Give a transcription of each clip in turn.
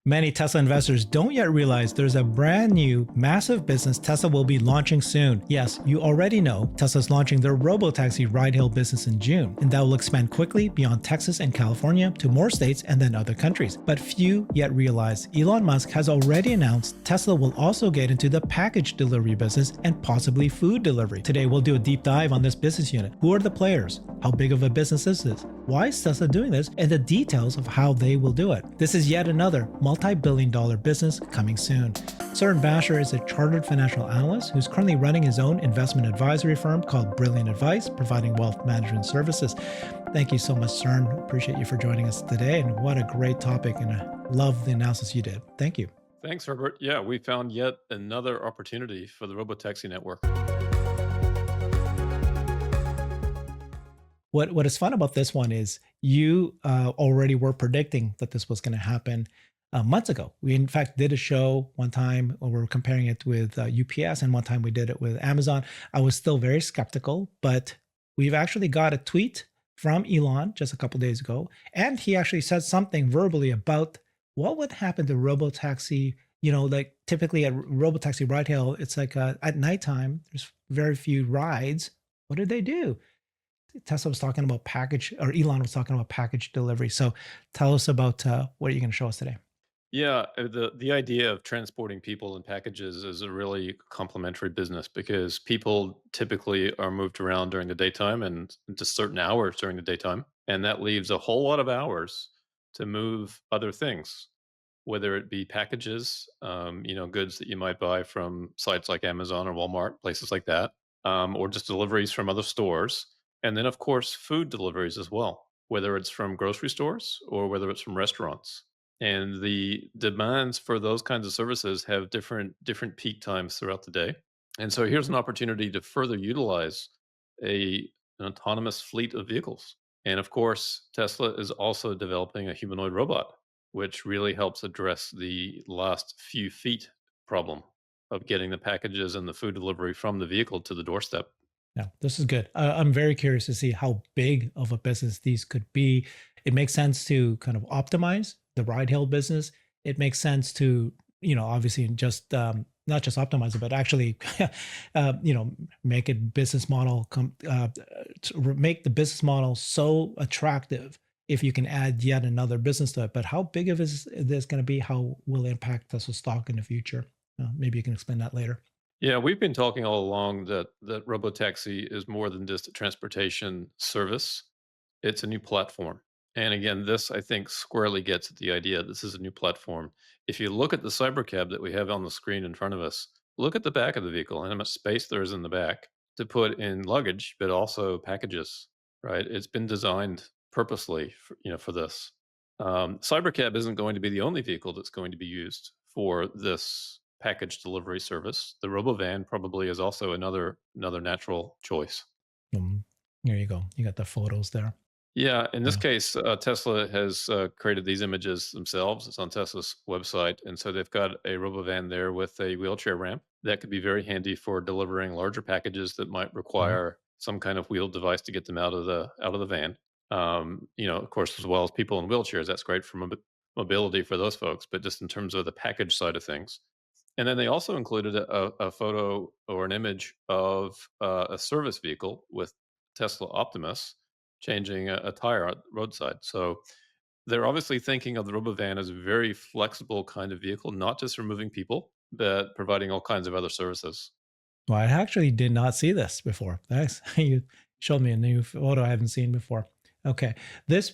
Many Tesla investors don't yet realize there's a brand new, massive business Tesla will be launching soon. Yes, you already know Tesla's launching their robotaxi ride-hail business in June, and that will expand quickly beyond Texas and California to more states and then other countries. But few yet realize Elon Musk has already announced Tesla will also get into the package delivery business and possibly food delivery. Today, we'll do a deep dive on this business unit. Who are the players? How big of a business is this? Why is Tesla doing this? And the details of how they will do it. This is yet another multi-billion-dollar business coming soon. Cern Basher is a chartered financial analyst who's currently running his own investment advisory firm called BrilliantAdvice, providing wealth management services. Thank you so much, Cern. Appreciate you for joining us today. And what a great topic, and I love the analysis you did. Thank you. Thanks, Herbert. Yeah, we found yet another opportunity for the robotaxi network. What is fun about this one is you already were predicting that this was going to happen months ago. We, in fact, did a show one time where we were comparing it with UPS, and one time we did it with Amazon. I was still very skeptical, but we've actually got a tweet from Elon just a couple days ago, and he actually said something verbally about what would happen to robotaxi. You know, like typically at robotaxi ride hail, it's like at nighttime, there's very few rides. What did they do? Tesla was talking about package, or Elon was talking about package delivery. So tell us about what are you going to show us today? Yeah, the idea of transporting people and packages is a really complementary business because people typically are moved around during the daytime and to certain hours during the daytime. And that leaves a whole lot of hours to move other things, whether it be packages, goods that you might buy from sites like Amazon or Walmart, places like that, or just deliveries from other stores. And then, of course, food deliveries as well, whether it's from grocery stores or whether it's from restaurants. And the demands for those kinds of services have different peak times throughout the day. And so here's an opportunity to further utilize an autonomous fleet of vehicles. And of course, Tesla is also developing a humanoid robot, which really helps address the last few feet problem of getting the packages and the food delivery from the vehicle to the doorstep. Yeah, this is good. I'm very curious to see how big of a business these could be. It makes sense to kind of optimize the ride hail business. It makes sense to, obviously just not just optimize it, but actually, make it business model, make the business model so attractive if you can add yet another business to it. But how big of is this going to be? How will it impact Tesla stock in the future? Maybe you can explain that later. Yeah, we've been talking all along that robotaxi is more than just a transportation service. It's a new platform. And again, this, I think, squarely gets at the idea. This is a new platform. If you look at the Cybercab that we have on the screen in front of us, look at the back of the vehicle and how much space there is in the back to put in luggage, but also packages, right? It's been designed purposely for this. Cybercab isn't going to be the only vehicle that's going to be used for this package delivery service. The RoboVan probably is also another natural choice. There you go. You got the photos there. Yeah, in this case, Tesla has created these images themselves. It's on Tesla's website. And so they've got a RoboVan there with a wheelchair ramp that could be very handy for delivering larger packages that might require some kind of wheeled device to get them out of the van. Of course, as well as people in wheelchairs, that's great for mobility for those folks, but just in terms of the package side of things. And then they also included a photo or an image of a service vehicle with Tesla Optimus changing a tire on the roadside. So they're obviously thinking of the RoboVan as a very flexible kind of vehicle, not just for moving people, but providing all kinds of other services. Well, I actually did not see this before. Thanks. You showed me a new photo I haven't seen before. Okay. This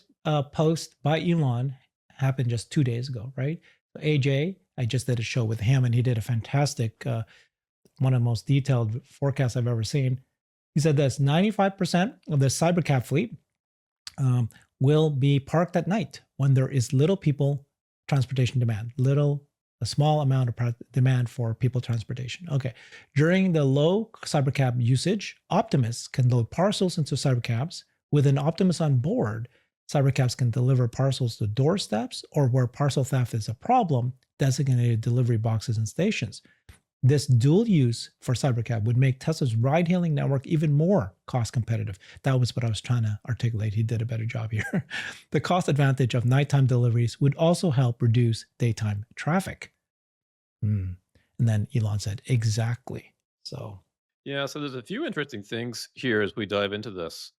post by Elon happened just 2 days ago, right? AJ, I just did a show with him, and he did a fantastic, one of the most detailed forecasts I've ever seen. He said this: 95% of the Cybercab fleet will be parked at night when there is little people transportation demand, a small amount of demand for people transportation. Okay. During the low Cybercab usage, Optimus can load parcels into Cybercabs. With an Optimus on board, Cybercabs can deliver parcels to doorsteps, or where parcel theft is a problem, designated delivery boxes and stations. This dual use for Cybercab would make Tesla's ride hailing network even more cost competitive. That was what I was trying to articulate. He did a better job here. The cost advantage of nighttime deliveries would also help reduce daytime traffic. Hmm. And then Elon said, exactly. So, Yeah, so there's a few interesting things here as we dive into this.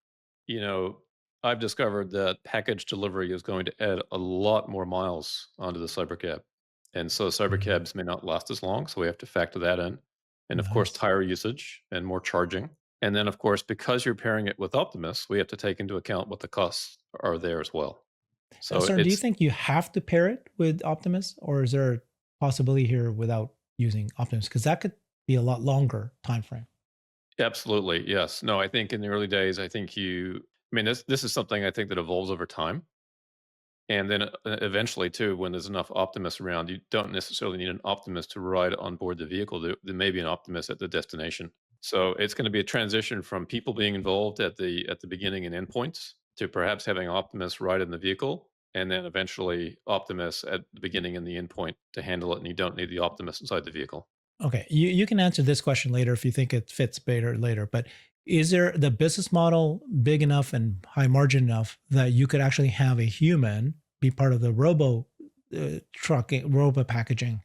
You know, I've discovered that package delivery is going to add a lot more miles onto the Cybercab. And so mm, Cybercabs may not last as long, so we have to factor that in. And of course, nice. tire usage and more charging. And then, of course, because you're pairing it with Optimus, we have to take into account what the costs are there as well. So Cern, do you it's think you have to pair it with Optimus, or is there a possibility here without using Optimus? Because that could be a lot longer time frame. absolutely, yes. No, I think in the early days, I mean, this is something I think that evolves over time. And then eventually, too, when there's enough Optimus around, you don't necessarily need an Optimus to ride on board the vehicle. There may be an Optimus at the destination. So it's going to be a transition from people being involved at the beginning and endpoints to perhaps having Optimus ride in the vehicle, and then eventually Optimus at the beginning and the endpoint to handle it, and you don't need the Optimus inside the vehicle. Okay, you can answer this question later if you think it fits better later. But is there the business model big enough and high margin enough that you could actually have a human be part of the trucking, robo packaging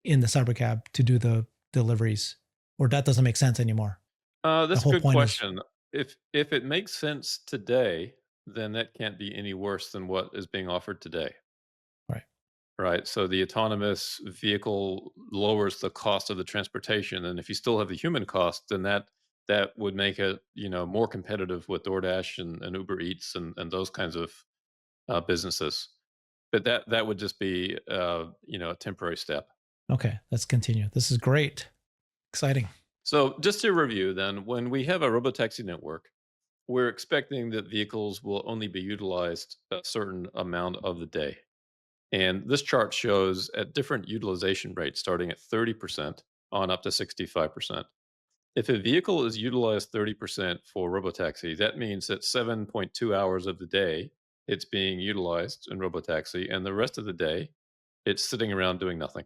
in the cybercab to do the deliveries, or that doesn't make sense anymore? The That's a whole good point is question. If it makes sense today, then that can't be any worse than what is being offered today. right. Right. So the autonomous vehicle lowers the cost of the transportation, and if you still have the human cost, then that would make it more competitive with DoorDash and Uber Eats and those kinds of businesses. But that would just be a temporary step. Okay, let's continue. This is great, exciting. So just to review, then, when we have a robotaxi network, we're expecting that vehicles will only be utilized a certain amount of the day. And this chart shows at different utilization rates, starting at 30% on up to 65%. If a vehicle is utilized 30% for robotaxi, that means that 7.2 hours of the day it's being utilized in robotaxi, and the rest of the day it's sitting around doing nothing.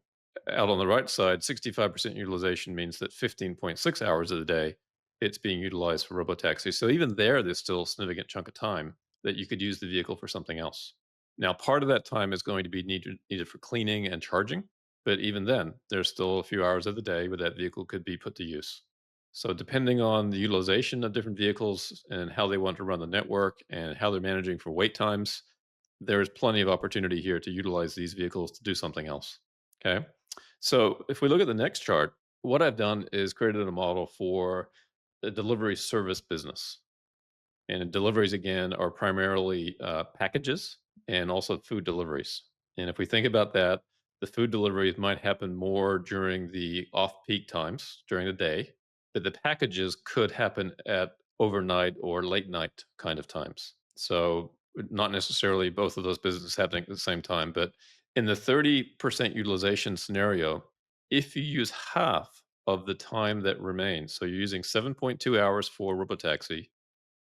Out on the right side, 65% utilization means that 15.6 hours of the day it's being utilized for robotaxi. So even there's still a significant chunk of time that you could use the vehicle for something else. Now, part of that time is going to be needed for cleaning and charging, but even then, there's still a few hours of the day where that vehicle could be put to use. So, depending on the utilization of different vehicles and how they want to run the network and how they're managing for wait times, there's plenty of opportunity here to utilize these vehicles to do something else. Okay. So, if we look at the next chart, what I've done is created a model for the delivery service business. And deliveries, again, are primarily packages and also food deliveries. And if we think about that, the food deliveries might happen more during the off peak times during the day, but the packages could happen at overnight or late night kind of times. So, not necessarily both of those businesses happening at the same time, but in the 30% utilization scenario, if you use half of the time that remains, so you're using 7.2 hours for robotaxi,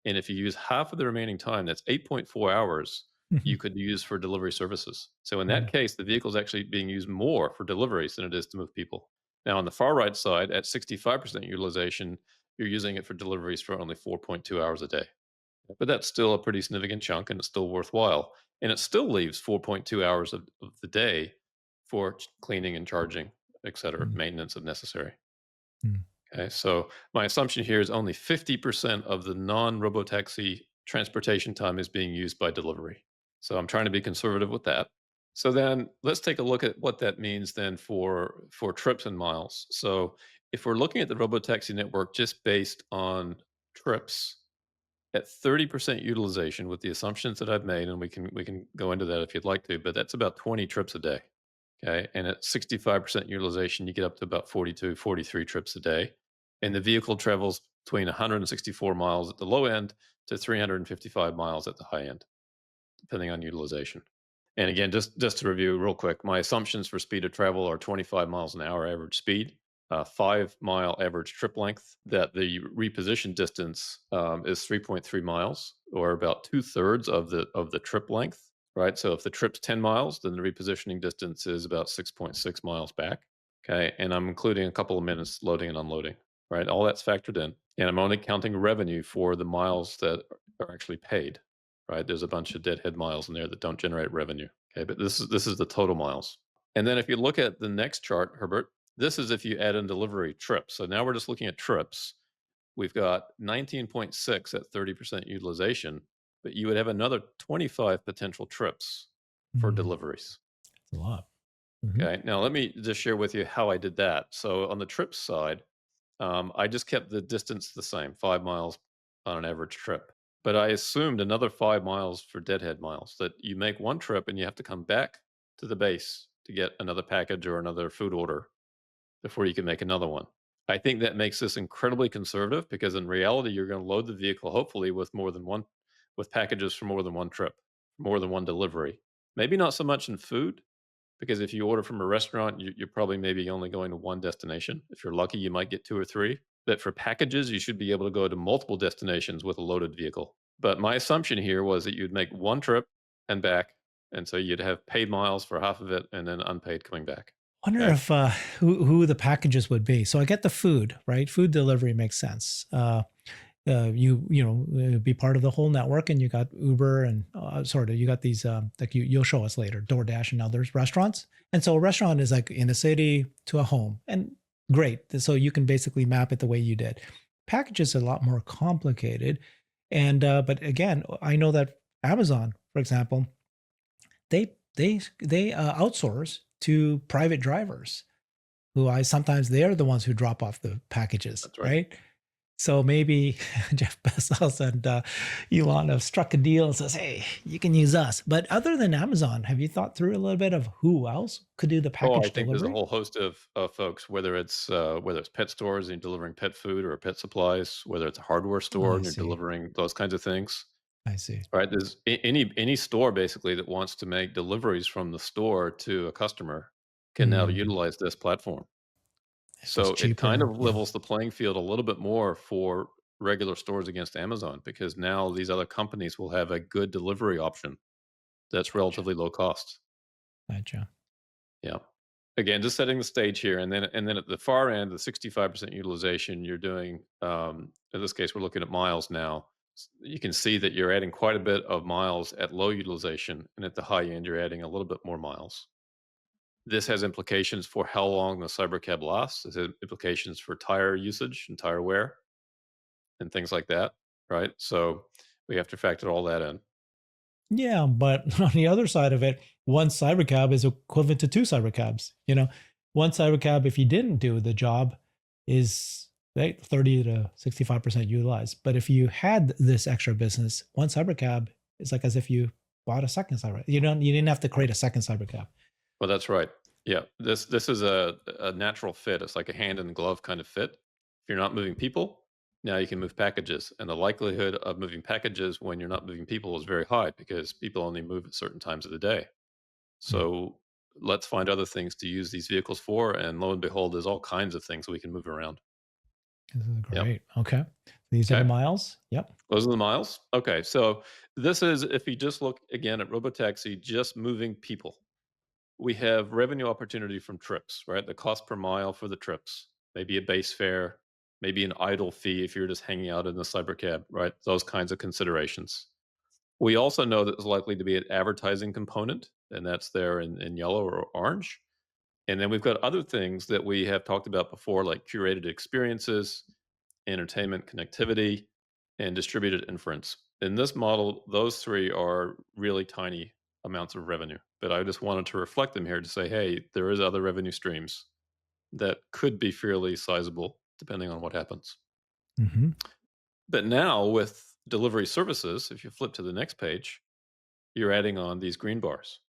and if you use half of the remaining time, that's 8.4 hours you could use for delivery services. So in that Mm, case, the vehicle is actually being used more for deliveries than it is to move people. Now, on the far right side, at 65% utilization, you're using it for deliveries for only 4.2 hours a day. But that's still a pretty significant chunk and it's still worthwhile. And it still leaves 4.2 hours of the day for cleaning and charging, et cetera, mm, maintenance if necessary. mm. Okay, so my assumption here is only 50% of the non-robotaxi transportation time is being used by delivery. So I'm trying to be conservative with that. So then let's take a look at what that means then for trips and miles. So if we're looking at the robotaxi network just based on trips at 30% utilization with the assumptions that I've made, and we can go into that if you'd like to, but that's about 20 trips a day. Okay. And at 65% utilization, you get up to about 42, 43 trips a day. And the vehicle travels between 164 miles at the low end to 355 miles at the high end, depending on utilization. And again, just to review real quick, my assumptions for speed of travel are 25 miles an hour average speed, 5 mile average trip length, that the reposition distance is 3.3 miles, or about two-thirds of the trip length, right? So if the trip's 10 miles, then the repositioning distance is about 6.6 miles back. Okay. And I'm including a couple of minutes loading and unloading, right? All that's factored in. And I'm only counting revenue for the miles that are actually paid, right? There's a bunch of deadhead miles in there that don't generate revenue. Okay. But this is the total miles. And then if you look at the next chart, Herbert, this is if you add in delivery trips. So now we're just looking at trips. We've got 19.6 at 30% utilization, but you would have another 25 potential trips for Mm, deliveries. that's a lot. Hmm. Okay. Now let me just share with you how I did that. So on the trips side, I just kept the distance the same, 5 miles on an average trip. But I assumed another 5 miles for deadhead miles, that you make one trip and you have to come back to the base to get another package or another food order before you can make another one. I think that makes this incredibly conservative because in reality, you're going to load the vehicle hopefully with more than one, with packages for more than one trip, more than one delivery. Maybe not so much in food, because if you order from a restaurant, you're probably maybe only going to one destination. If you're lucky, you might get two or three. But for packages, you should be able to go to multiple destinations with a loaded vehicle. But my assumption here was that you'd make one trip and back. And so you'd have paid miles for half of it and then unpaid coming back. Wonder Okay. if who the packages would be. So I get the food, right? Food delivery makes sense. Be part of the whole network, and you got Uber and sort of you got these like you'll show us later, DoorDash and others restaurants. And so a restaurant is like in a city to a home, and great. So you can basically map it the way you did. Packages are a lot more complicated, and but again, I know that Amazon, for example, they outsource to private drivers who I sometimes they're the ones who drop off the packages, That's right. right? So maybe Jeff Bezos and Elon have struck a deal and says, "Hey, you can use us." But other than Amazon, have you thought through a little bit of who else could do the Oh, I package think there's a delivery? whole host of folks, whether it's pet stores and you're delivering pet food or pet supplies, whether it's a hardware store I and you're see. delivering those kinds of things. I see. Right, there's any store basically that wants to make deliveries from the store to a customer can now Mm, utilize this platform. if it's So it kind cheaper, of yeah, levels the playing field a little bit more for regular stores against Amazon because now these other companies will have a good delivery option that's gotcha, relatively low cost. gotcha. Yeah. Again, just setting the stage here, and then at the far end, the 65% utilization, you're doing. In this case, we're looking at miles now. You can see that you're adding quite a bit of miles at low utilization, and at the high end, you're adding a little bit more miles. This has implications for how long the cybercab lasts. This has implications for tire usage and tire wear and things like that. Right. So we have to factor all that in. Yeah, but on the other side of it, one cybercab is equivalent to two cybercabs. One cybercab, if you didn't do the job, is right, 30 to 65% utilized. But if you had this extra business, one cybercab is like as if you bought a second cyber. You didn't have to create a second cybercab. Well, that's right. Yeah, this is a natural fit. It's like a hand in glove kind of fit. If you're not moving people, now you can move packages, and the likelihood of moving packages when you're not moving people is very high because people only move at certain times of the day. Mm, So let's find other things to use these vehicles for, and lo and behold, there's all kinds of things we can move around. this is Yep. great. Okay. These are the Okay. miles. Yep. Those are the miles. Okay. So this is if you just look again at robotaxi, just moving people. We have revenue opportunity from trips, right? The cost per mile for the trips, maybe a base fare, maybe an idle fee if you're just hanging out in the cybercab, right? Those kinds of considerations. We also know that there's likely to be an advertising component, and that's there in yellow or orange. And then we've got other things that we have talked about before, like curated experiences, entertainment, connectivity, and distributed inference. In this model, those three are really tiny amounts of revenue. But I just wanted to reflect them here to say, hey, there is other revenue streams that could be fairly sizable depending on what happens. Hmm. But now with delivery services, if you flip to the next page, you're adding on these green bars.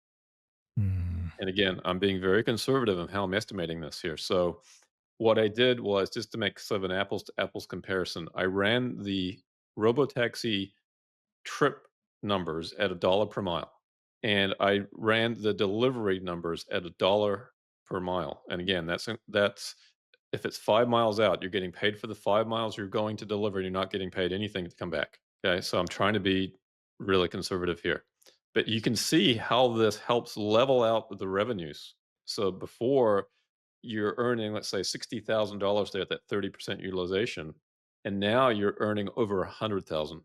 Mm, And again, I'm being very conservative in how I'm estimating this here. So what I did was just to make sort of an apples to apples comparison, I ran the robotaxi trip numbers at $1 per mile, and I ran the delivery numbers at $1 per mile. And again, that's if it's 5 miles out, you're getting paid for the 5 miles you're going to deliver. You're not getting paid anything to come back. Okay, so I'm trying to be really conservative here, but you can see how this helps level out the revenues. So before you're earning, let's say, $60,000 there at that 30% utilization, and now you're earning over 100,000.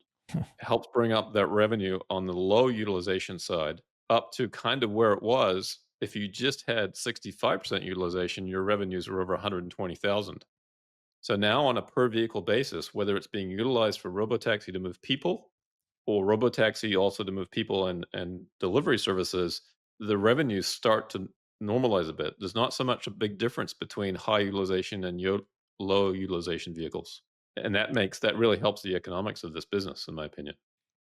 Helps bring up that revenue on the low utilization side up to kind of where it was. If you just had 65% utilization, your revenues were over 120,000. So now on a per vehicle basis, whether it's being utilized for robotaxi to move people or robotaxi also to move people and delivery services, the revenues start to normalize a bit. There's not so much a big difference between high utilization and low utilization vehicles. And that really helps the economics of this business, in my opinion.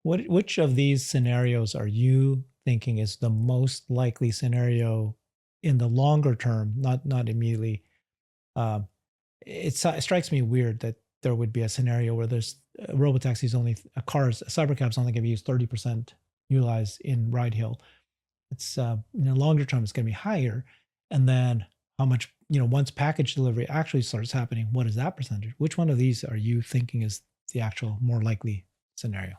Which of these scenarios are you thinking is the most likely scenario in the longer term, not immediately? Um, it strikes me weird that there would be a scenario where there's robotaxis only cars, cybercabs only going to be used 30% utilized in ride hail. It's in the longer term, it's going to be higher, and then how much once package delivery actually starts happening, what is that percentage? Which one of these are you thinking is the actual more likely scenario?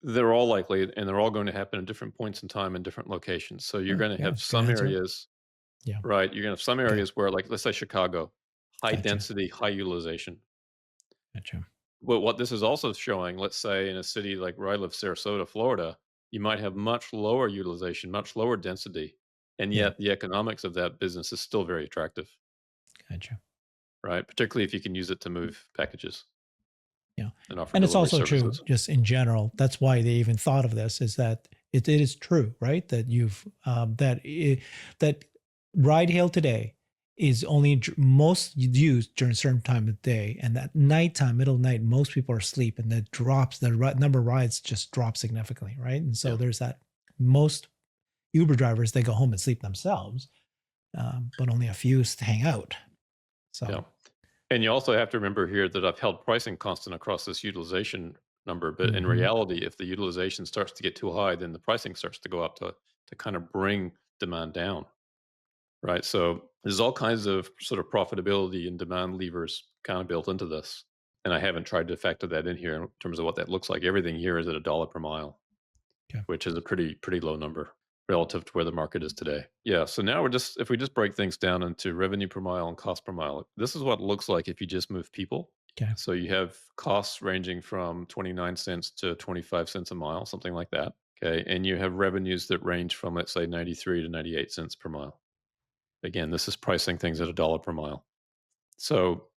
They're all likely, and they're all going to happen at different points in time in different locations. So you're going to Yeah, have good some answer. areas, Yeah, right? You're going to have some okay, areas where, like, let's say Chicago, high gotcha, density, high utilization. gotcha. But what this is also showing, let's say in a city like where I live, Sarasota, Florida, you might have much lower utilization, much lower density, and Yeah, yet the economics of that business is still very attractive, gotcha. right? Particularly if you can use it to move packages Yeah. and offer And it's delivery also true, services. just in general. That's why they even thought of this, is that it is true, right? That that ride hail today is only most used during a certain time of day, and at nighttime, middle of the night, most people are asleep, and that drops number of rides just drops significantly, right? And so Yeah, there's that. Most Uber drivers, they go home and sleep themselves, but only a few hang out. yeah. So And you also have to remember here that I've held pricing constant across this utilization number, but in mhm. reality, if the utilization starts to get too high, then the pricing starts to go up to kind of bring demand down, right? So there's all kinds of sort of profitability and demand levers kind of built into this. And I haven't tried to factor that in here in terms of what that looks like. Everything here is at $1 per mile, Okay. which is a pretty low number relative to where the market is today. Yeah. So now if we just break things down into revenue per mile and cost per mile, this is what it looks like if you just move people. Okay. So you have costs ranging from 29 cents to 25 cents a mile, something like that. Okay. And you have revenues that range from, let's say, 93 to 98 cents per mile. Again, this is pricing things at $1 per mile. So,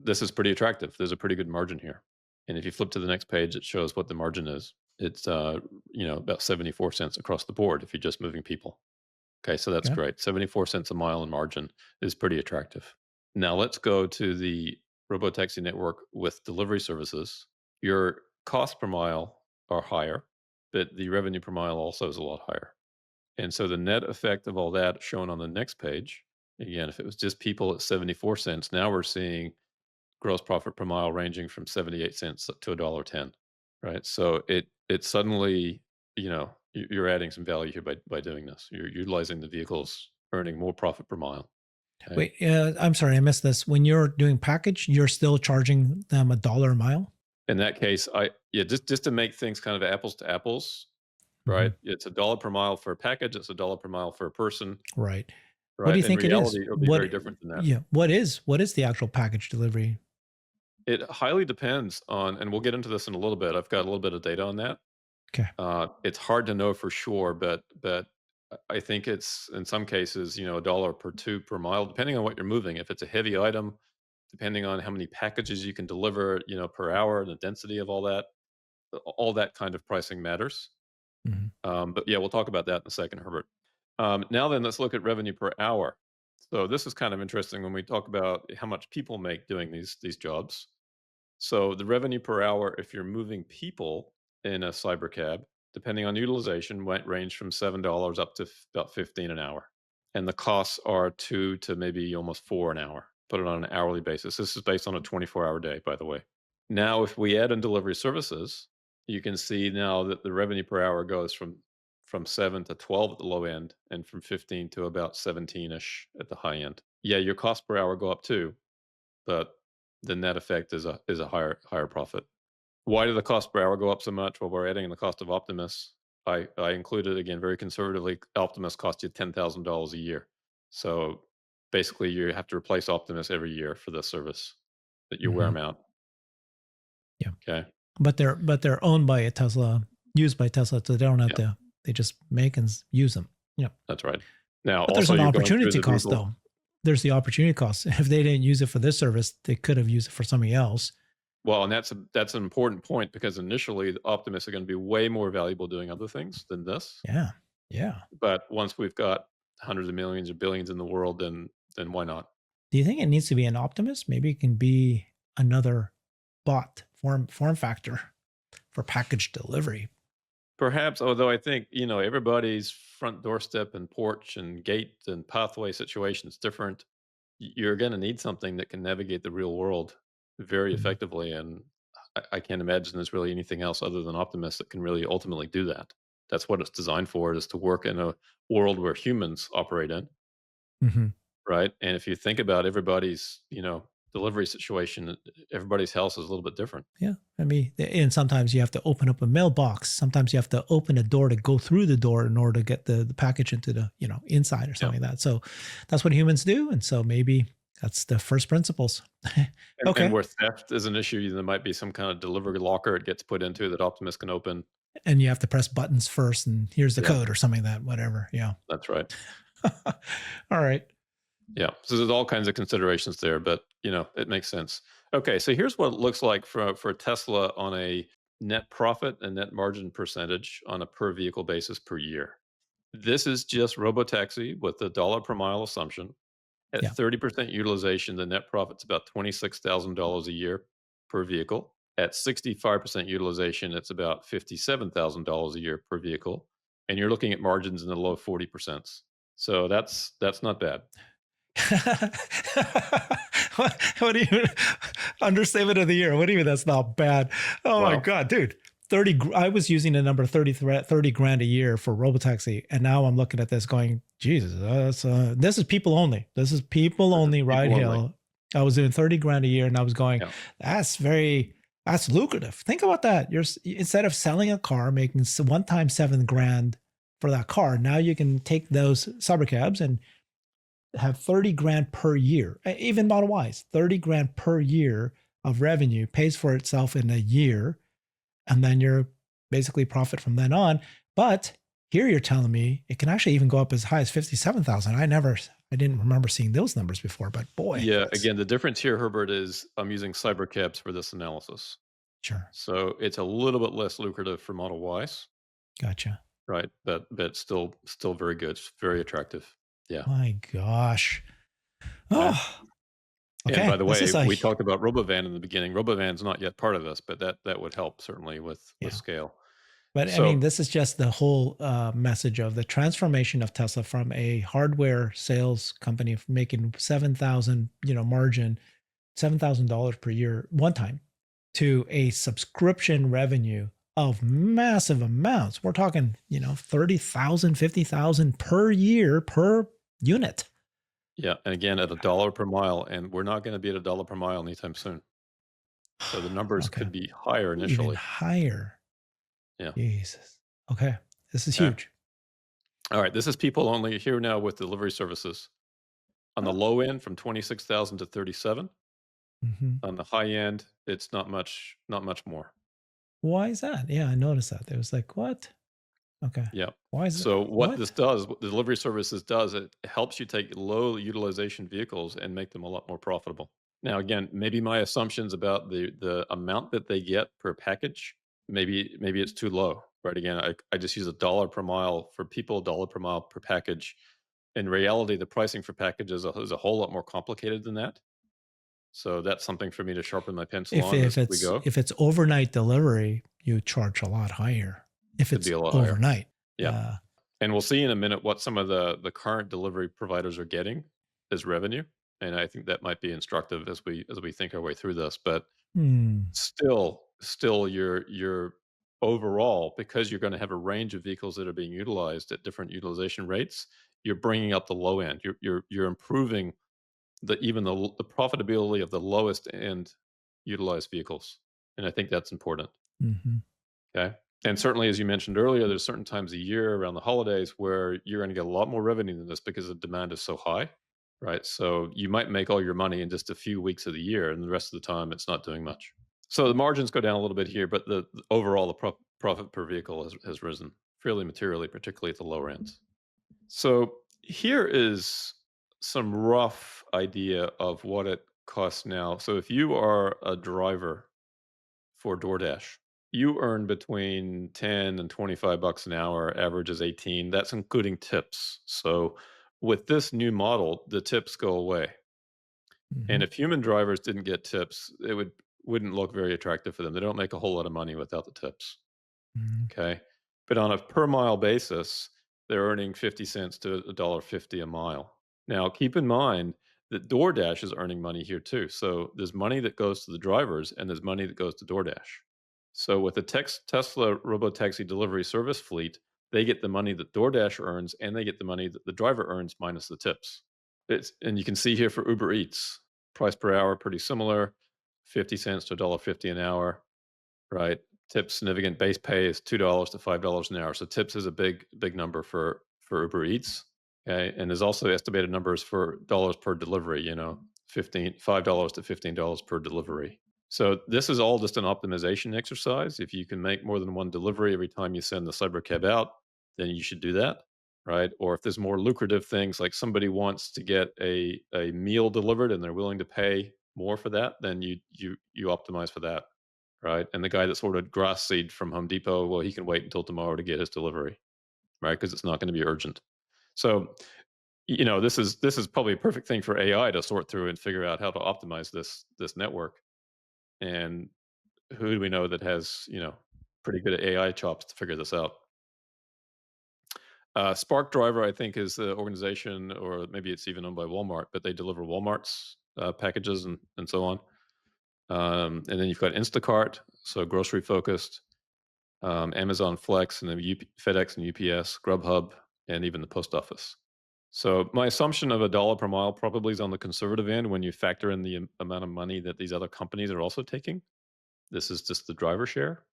this is pretty attractive. There's a pretty good margin here. And if you flip to the next page, it shows what the margin is. It's about 74 cents across the board if you're just moving people. Okay, so that's Okay. great. 74 cents a mile in margin is pretty attractive. Now let's go to the robotaxi network with delivery services. Your cost per mile are higher, but the revenue per mile also is a lot higher. And so the net effect of all that shown on the next page, again, if it was just people at 74 cents, now we're seeing gross profit per mile ranging from 78 cents to $1.10, right? So it suddenly, you're adding some value here by doing this. You're utilizing the vehicles, earning more profit per mile. Okay. Wait, I'm sorry, I missed this. When you're doing package, you're still charging them $1 a mile? In that case, just to make things kind of apples to apples, Mhm. right? It's $1 per mile for a package. It's $1 per mile for a person, Right. What do right? you In think it is? reality, it'll be What very different than that. Yeah, what is the actual package delivery? It highly depends on, and we'll get into this in a little bit. I've got a little bit of data on that. Okay. It's hard to know for sure, but I think it's in some cases, a dollar per two per mile, depending on what you're moving. If it's a heavy item, depending on how many packages you can deliver, per hour, the density of all that kind of pricing matters. Mhm. But yeah, we'll talk about that in a second, Herbert. Now then, let's look at revenue per hour. So this is kind of interesting when we talk about how much people make doing these jobs. So the revenue per hour, if you're moving people in a cyber cab, depending on utilization, might range from $7 up to about 15 an hour. And the costs are 2 to maybe almost 4 an hour. Put it on an hourly basis. This is based on a 24-hour day, by the way. Now, if we add in delivery services, you can see now that the revenue per hour goes from 7 to 12 at the low end and from 15 to about 17ish at the high end. Yeah, your cost per hour go up too, but the net effect is a higher profit. Why did the cost per hour go up so much? Well, we're adding in the cost of Optimus. I included, again, very conservatively, Optimus cost you $10,000 a year. So Basically, you have to replace Optimus every year for the service that you wear Hmm. them out. Yeah. Okay. But they're owned by a Tesla, used by Tesla, so they don't have Yeah, to. They just make and use them. Yeah. that's right. Now, But there's also, an you're going through opportunity the cost, vehicle. though. There's the opportunity cost. If they didn't use it for this service, they could have used it for something else. Well, and that's an important point because initially, the Optimus are gonna be way more valuable doing other things than this. Yeah. Yeah. But once we've got hundreds of millions or billions in the world, then why not? Do you think it needs to be an Optimus? Maybe it can be another bot form factor for package delivery. Perhaps, although I think, everybody's front doorstep and porch and gate and pathway situation is different. You're gonna need something that can navigate the real world very Mhm. effectively, and I can't imagine there's really anything else other than Optimus that can really ultimately do that. That's what it's designed for, is to work in a world where humans operate in, Mhm. right? And if you think about everybody's, delivery situation, everybody's house is a little bit different. Yeah. I mean, and sometimes you have to open up a mailbox. Sometimes you have to open a door to go through the door in order to get the package into the, inside or Yeah. something like that. So that's what humans do. And so maybe that's the first principles. And Okay. where theft is an issue, there might be some kind of delivery locker it gets put into that Optimus can open. And you have to press buttons first and here's the Yeah, code or something like that, whatever. Yeah. that's right. All right. Yeah. So there's all kinds of considerations there, but it makes sense. Okay, so here's what it looks like for Tesla on a net profit and net margin percentage on a per vehicle basis per year. This is just robotaxi with a dollar per mile assumption. At Yeah. 30% utilization, the net profit's about $26,000 a year per vehicle. At 65% utilization, it's about $57,000 a year per vehicle. And you're looking at margins in the low 40%. So that's not bad. What do you understatement of the year? What do you mean that's not bad? Oh my Wow. god, dude. I was using the number 30 grand a year for Robotaxi, and now I'm looking at this going, Jesus, this is people only. This is people This is only ride people only. hail. I was doing 30 grand a year, and I was going, Yeah. that's lucrative. Think about that. Instead of selling a car, making one time 7 grand for that car, now you can take those cyber cabs and have 30 grand per year, even Model Ys, 30 grand per year of revenue pays for itself in a year. And then you're basically profit from then on. But here you're telling me it can actually even go up as high as 57,000. I didn't remember seeing those numbers before, but boy, Yeah. that's Again, the difference here, Herbert, is I'm using cybercabs for this analysis. sure. So it's a little bit less lucrative for Model Ys, Gotcha. right? But still very good. It's very attractive. Yeah. My gosh. Okay. Oh, And by okay. the This way, is a, we talked about Robovan in the beginning. Robovan's not yet part of this, but that would help certainly with yeah. scale. But I mean, So this is just the whole message of the transformation of Tesla from a hardware sales company making 7,000, margin, $7,000 per year one time to a subscription revenue of massive amounts. We're talking, 30,000, 50,000 per year per unit. yeah, and again at a dollar per mile, and we're not going to be at a dollar per mile anytime soon. So the numbers Okay. could be higher Even initially. higher. Yeah. Jesus. Okay. This is Okay. huge. All right. This is people only here now with delivery services. On the Huh? low end, from 26,000 to 37. Mhm. On the high end, it's not much more. Why is that? Yeah, I noticed that. It was like, what? Okay. Yeah. Why is it? So what What? this does, what the delivery services does, it helps you take low utilization vehicles and make them a lot more profitable. Now, again, maybe my assumptions about the amount that they get per package, maybe it's too low. Right. Again, I just use a dollar per mile for people, a dollar per mile per package. In reality, the pricing for packages is a whole lot more complicated than that. So that's something for me to sharpen my pencil If on if as we it's go. if it's overnight delivery, you charge a lot higher. If Could it's be a lot higher. overnight. Yeah. Uh, And we'll see in a minute what some of the current delivery providers are getting as revenue, and I think that might be instructive as we think our way through this. But hmm. still, your overall, because you're going to have a range of vehicles that are being utilized at different utilization rates, you're bringing up the low end. You're improving the profitability of the lowest end utilized vehicles, and I think that's important. Mhm. Okay. And certainly, as you mentioned earlier, there's certain times a year around the holidays where you're going to get a lot more revenue than this because the demand is so high. right? So you might make all your money in just a few weeks of the year, and the rest of the time it's not doing much. So the margins go down a little bit here, but the overall the profit per vehicle has risen fairly materially, particularly at the lower ends. So here is some rough idea of what it costs now. So if you are a driver for DoorDash, you earn between 10 and 25 bucks an hour, average is 18. That's including tips. So with this new model, the tips go away. Hmm. And if human drivers didn't get tips, it wouldn't look very attractive for them. They don't make a whole lot of money without the tips. Hmm. Okay. But on a per mile basis, they're earning 50 cents to $1.50 a mile. Now, keep in mind that DoorDash is earning money here too. So there's money that goes to the drivers and there's money that goes to DoorDash. So with the Tesla robotaxi delivery service fleet, they get the money that DoorDash earns and they get the money that the driver earns minus the tips. And you can see here for Uber Eats, price per hour pretty similar, 50 cents to $1.50 an hour. Right. Tips significant base pay is $2 to $5 an hour. So tips is a big number for Uber Eats. Okay. And there's also estimated numbers for dollars per delivery, 5 dollars to $15 per delivery. So this is all just an optimization exercise. If you can make more than one delivery every time you send the cybercab out, then you should do that. Right. Or if there's more lucrative things like somebody wants to get a meal delivered and they're willing to pay more for that, then you optimize for that. Right, and the guy that ordered grass seed from Home Depot, well, he can wait until tomorrow to get his delivery, right? Because it's not gonna be urgent. So, this is probably a perfect thing for AI to sort through and figure out how to optimize this network, and who do we know that has, pretty good AI chops to figure this out? Spark Driver, I think, is the organization, or maybe it's even owned by Walmart, but they deliver Walmart's, packages and so on. And then you've got Instacart, so grocery focused. Amazon Flex, and then FedEx and UPS, Grubhub, and even the post office. So my assumption of $1 per mile probably is on the conservative end when you factor in the amount of money that these other companies are also taking. This is just the driver share.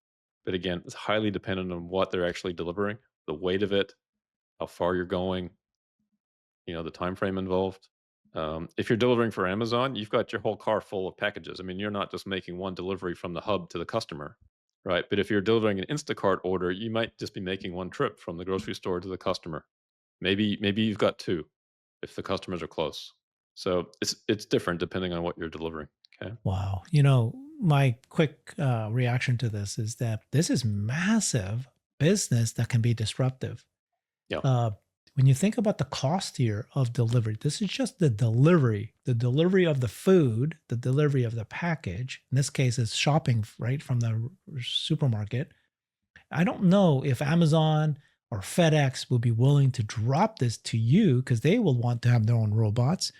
But again, it's highly dependent on what they're actually delivering, the weight of it, how far you're going, the time frame involved. If you're delivering for Amazon, you've got your whole car full of packages. I mean, you're not just making one delivery from the hub to the customer, right? But if you're delivering an Instacart order, you might just be making one trip from the grocery store to the customer. Maybe you've got two if the customers are close. So it's different depending on what you're delivering. Okay. Wow. My quick reaction to this is that this is massive business that can be disruptive. Yeah. Uh, when you think about the cost here of delivery, this is just the delivery of the food, the delivery of the package. In this case, it's shopping right from the supermarket. I don't know if Amazon or FedEx will be willing to drop this to you because they will want to have their own robots.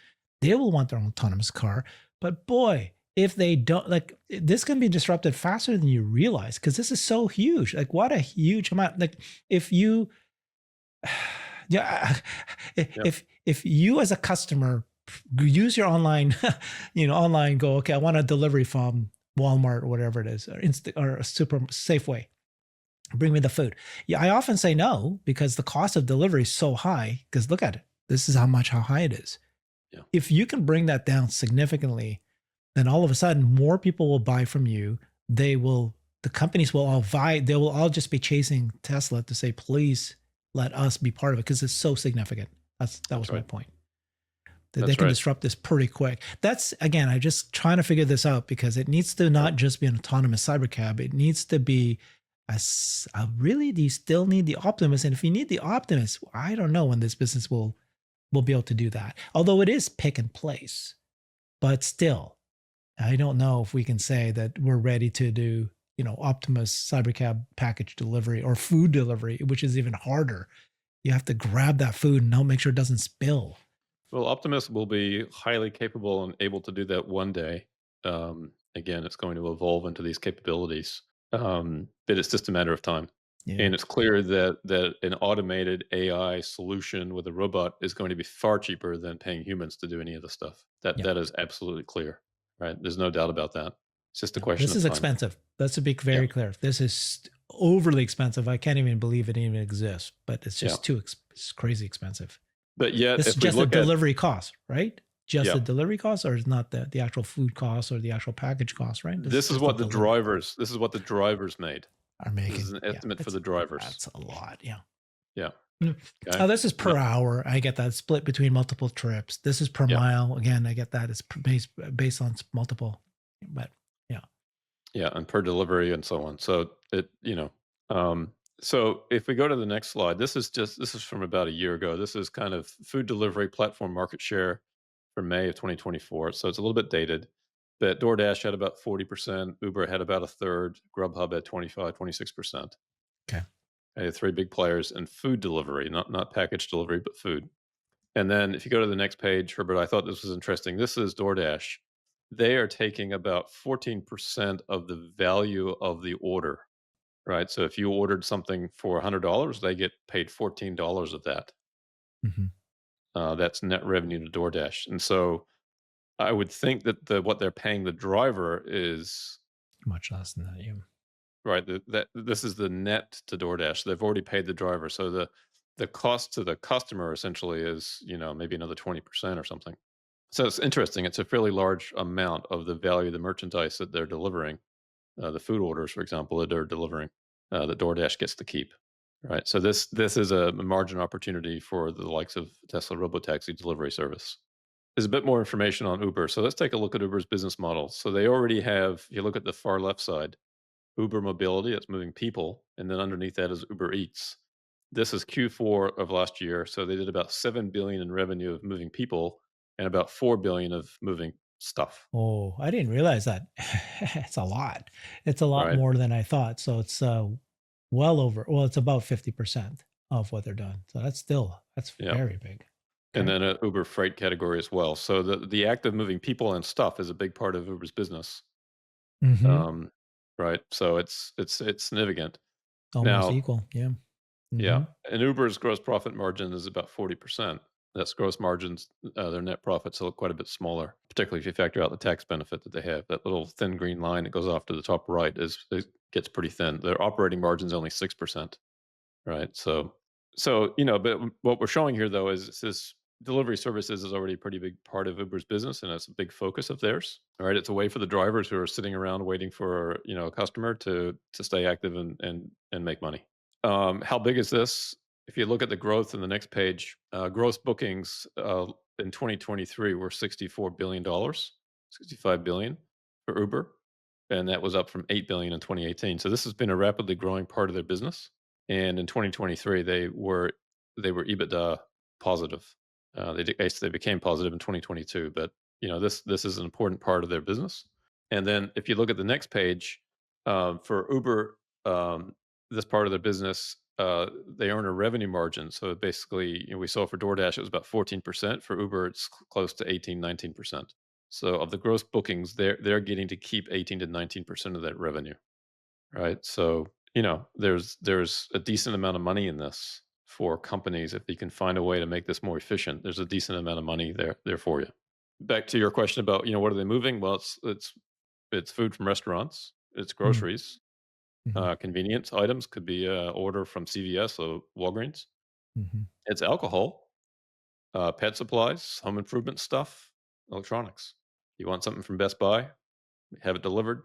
They will want their own autonomous car. But boy, if they don't, like, this can be disrupted faster than you realize because this is so huge. Like, what a huge amount. Like, if you, yeah, Yeah. if you as a customer use your online, online, go, okay, I want a delivery from Walmart or whatever it is, or a super Safeway, bring me the food. Yeah, I often say no because the cost of delivery is so high. Because look at it. This is how high it is. Yeah. If you can bring that down significantly, then all of a sudden more people will buy from you. The companies will all vie. They will all just be chasing Tesla to say, please let us be part of it because it's so significant. That That's was my right. point. That they That's can right. disrupt this pretty quick. That's, again, I'm just trying to figure this out because it needs to Yeah. not just be an autonomous cybercab. It needs to be really, do you still need the Optimus? And if you need the Optimus, I don't know when this business will be able to do that. Although it is pick and place, but still, I don't know if we can say that we're ready to do, Optimus cybercab package delivery or food delivery, which is even harder. You have to grab that food and make sure it doesn't spill. Well, Optimus will be highly capable and able to do that one day. Again, it's going to evolve into these capabilities, but it's just a matter of time. Yeah. And it's clear that an automated AI solution with a robot is going to be far cheaper than paying humans to do any of the stuff. That Yeah. that is absolutely clear, right? There's no doubt about that. It's just a Yeah. question This of is time. expensive. Let's be Yeah, very clear. This is overly expensive. I can't even believe it even exists, but it's yeah. just it's crazy expensive. But yet, This is if we just the look at, delivery cost, right? Just yeah, the delivery cost, or is not the actual food cost or the actual package cost, right? This is this is just the what the delivery drivers, this is what the drivers made. are This is making. an Yeah, estimate for it's the drivers. that's a lot. Yeah. Yeah. Mm. Okay. Oh, this is No, per hour. I get that split between multiple trips. This is per yeah. mile. Again, I get that. It's based on multiple, but yeah. Yeah, and per delivery and so on. So um, so if we go to the next slide, this is from about a year ago. This is kind of food delivery platform market share for May of 2024. So it's a little bit dated. But DoorDash had about 40%, Uber had about a third, Grubhub had 25, 26%. Okay. Three big players in food delivery, not package delivery, but food. And then if you go to the next page, Herbert, I thought this was interesting. This is DoorDash. They are taking about 14% of the value of the order, right? So if you ordered something for $100, they get paid $14 of that. Hmm. That's net revenue to DoorDash. And so I would think that what they're paying the driver is Much less than that. Yeah. right. That this is the net to DoorDash. They've already paid the driver, so the cost to the customer essentially is maybe another 20% or something. So it's interesting. It's a fairly large amount of the value of the merchandise that they're delivering, the food orders, for example, that they're delivering, that DoorDash gets to keep. Right. So this is a margin opportunity for the likes of Tesla robotaxi delivery service. There's a bit more information on Uber. So let's take a look at Uber's business model. So they already have, if you look at the far left side, Uber Mobility, that's moving people, and then underneath that is Uber Eats. This is Q4 of last year, so they did about 7 billion in revenue of moving people and about 4 billion of moving stuff, Oh, I didn't realize that. It's a lot. It's a lot right? more than I thought. So it's well over. Well, it's about 50% of what they're doing. So that's Yeah. very big. And Okay. then a Uber Freight category as well. So the act of moving people and stuff is a big part of Uber's business. Mm-hmm. Um, right. So it's significant. Almost Now, equal. Yeah. yeah, Mm-hmm. and Uber's gross profit margin is about 40%. That's gross margins. Their net profits are quite a bit smaller, particularly if you factor out the tax benefit that they have. That little thin green line that goes off to the top right it gets pretty thin. Their operating margin's only 6%, right? So but what we're showing here though is this delivery services is already a pretty big part of Uber's business, and it's a big focus of theirs. All right, it's a way for the drivers who are sitting around waiting for a customer to stay active and make money. How big is this? If you look at the growth in the next page, gross bookings in 2023 were $64 billion, 65 billion for Uber, and that was up from 8 billion in 2018. So this has been a rapidly growing part of their business. And in 2023, they were EBITDA positive. They became positive in 2022, but this is an important part of their business. And then if you look at the next page, for Uber, this part of their business, they earn a revenue margin. So basically, we saw for DoorDash, it was about 14%. For Uber, it's close to 18, 19%. So of the gross bookings, they're getting to keep 18 to 19% of that revenue, right? So there's a decent amount of money in this for companies. If you can find a way to make this more efficient, there's a decent amount of money there for you. Back to your question about what are they moving? Well, it's food from restaurants, it's groceries, Mm-hmm. convenience items, could be a order from CVS or Walgreens. Mm-hmm. It's alcohol, pet supplies, home improvement stuff, electronics. You want something from Best Buy, have it delivered,